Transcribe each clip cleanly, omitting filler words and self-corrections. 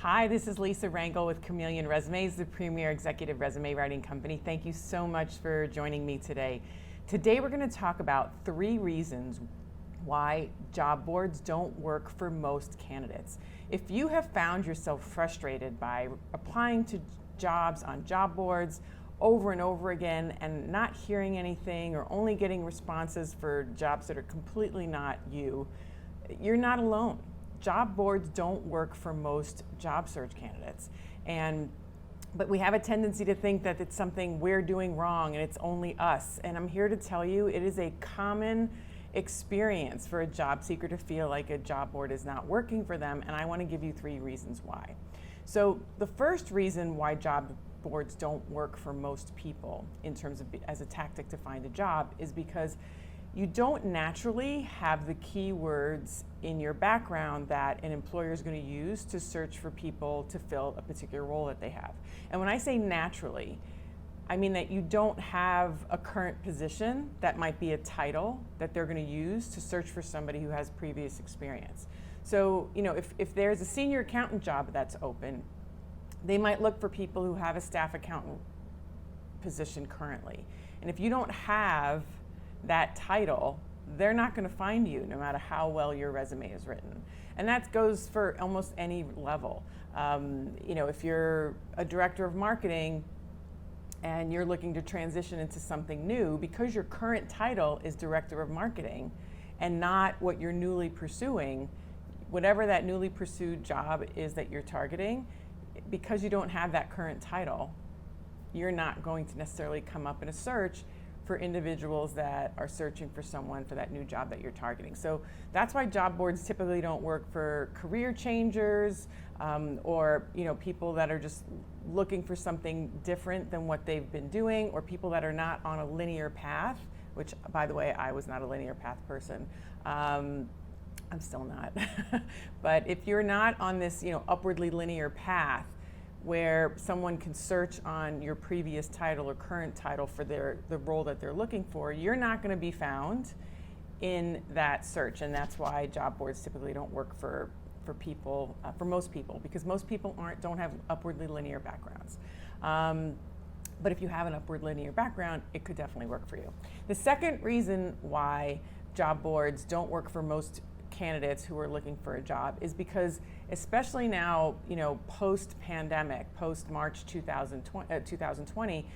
Hi, this is Lisa Rangel with Chameleon Resumes, the premier executive resume writing company. Thank you so much for joining me today. Today we're going to talk about 3 reasons why job boards don't work for most candidates. If you have found yourself frustrated by applying to jobs on job boards over and over again and not hearing anything or only getting responses for jobs that are completely not you, you're not alone. Job boards don't work for most job search candidates. But we have a tendency to think that it's something we're doing wrong and it's only us. And I'm here to tell you it is a common experience for a job seeker to feel like a job board is not working for them, and I want to give you 3 reasons why. So the first reason why job boards don't work for most people in terms of as a tactic to find a job is because you don't naturally have the keywords in your background that an employer is going to use to search for people to fill a particular role that they have. And when I say naturally, I mean that you don't have a current position that might be a title that they're going to use to search for somebody who has previous experience. So, if there's a senior accountant job that's open, they might look for people who have a staff accountant position currently. And if you don't have that title, they're not going to find you no matter how well your resume is written. And that goes for almost any level. If you're a director of marketing and you're looking to transition into something new, because your current title is director of marketing and not what you're newly pursuing, whatever that newly pursued job is that you're targeting, because you don't have that current title, you're not going to necessarily come up in a search for individuals that are searching for someone for that new job that you're targeting. So that's why job boards typically don't work for career changers or people that are just looking for something different than what they've been doing, or people that are not on a linear path, which, by the way, I was not a linear path person. I'm still not. But if you're not on this upwardly linear path, where someone can search on your previous title or current title for the role that they're looking for, you're not going to be found in that search. And that's why job boards typically don't work for people, for most people, because most people don't have upwardly linear backgrounds. But if you have an upward linear background, it could definitely work for you. The second reason why job boards don't work for most candidates who are looking for a job is because, especially now, post-pandemic, post-March 2020,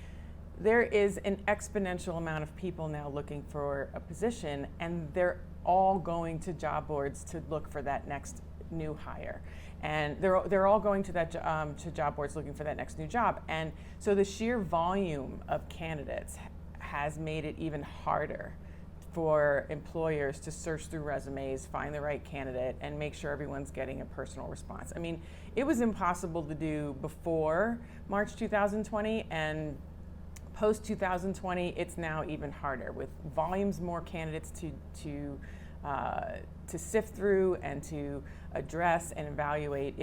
there is an exponential amount of people now looking for a position, and they're all going to job boards to look for that next new hire. And they're all going to to job boards looking for that next new job. And so the sheer volume of candidates has made it even harder for employers to search through resumes, find the right candidate, and make sure everyone's getting a personal response. I mean, it was impossible to do before March 2020, and post 2020, it's now even harder with volumes more candidates to sift through and to address and evaluate.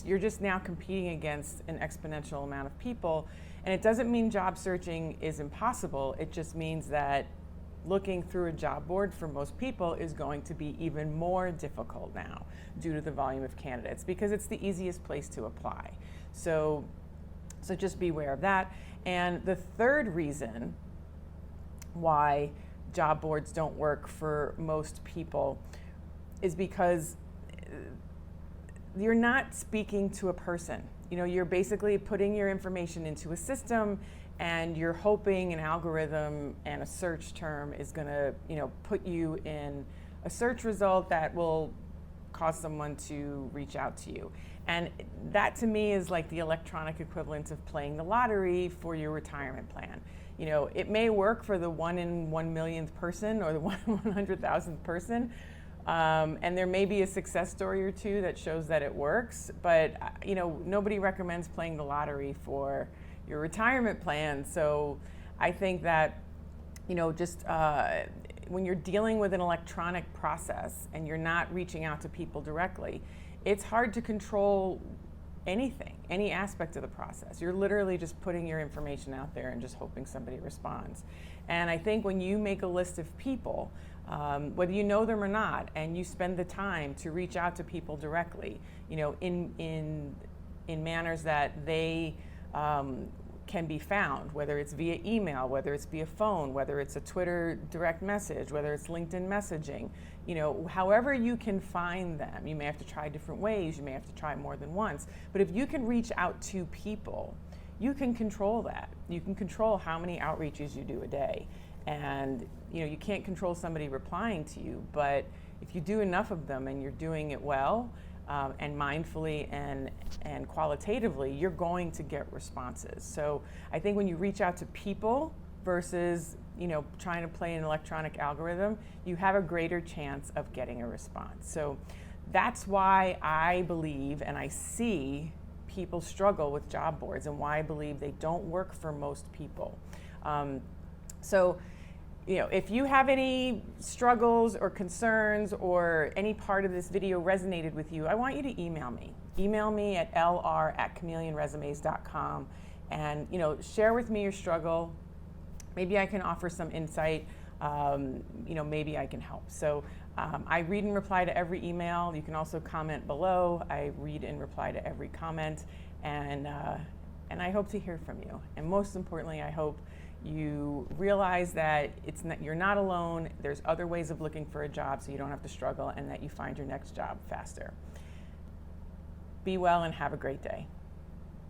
You're just now competing against an exponential amount of people, and it doesn't mean job searching is impossible. It just means that looking through a job board for most people is going to be even more difficult now due to the volume of candidates, because it's the easiest place to apply. So just be aware of that. And the third reason why job boards don't work for most people is because you're not speaking to a person. You're basically putting your information into a system, and you're hoping an algorithm and a search term is going to, put you in a search result that will cause someone to reach out to you. And that, to me, is like the electronic equivalent of playing the lottery for your retirement plan. It may work for the 1 in 1 millionth person or the 100,000th person, and there may be a success story or two that shows that it works, but nobody recommends playing the lottery for your retirement plan. So I think that when you're dealing with an electronic process and you're not reaching out to people directly, it's hard to control anything, any aspect of the process. You're literally just putting your information out there and just hoping somebody responds. And I think when you make a list of people whether you know them or not, and you spend the time to reach out to people directly, in manners that they can be found, whether it's via email, whether it's via phone, whether it's a Twitter direct message, whether it's LinkedIn messaging, however you can find them. You may have to try different ways, you may have to try more than once, but if you can reach out to people, you can control that. You can control how many outreaches you do a day. And you can't control somebody replying to you, but if you do enough of them and you're doing it well, and mindfully and qualitatively, you're going to get responses. So I think when you reach out to people versus trying to play an electronic algorithm, you have a greater chance of getting a response. So that's why I believe and I see people struggle with job boards, and why I believe they don't work for most people. If you have any struggles or concerns, or any part of this video resonated with you, I want you to email me. Email me at lr@chameleonresumes.com, and share with me your struggle. Maybe I can offer some insight. Maybe I can help. So I read and reply to every email. You can also comment below. I read and reply to every comment, and I hope to hear from you. And most importantly, I hope you realize that you're not alone. There's other ways of looking for a job, so you don't have to struggle, and that you find your next job faster. Be well and have a great day.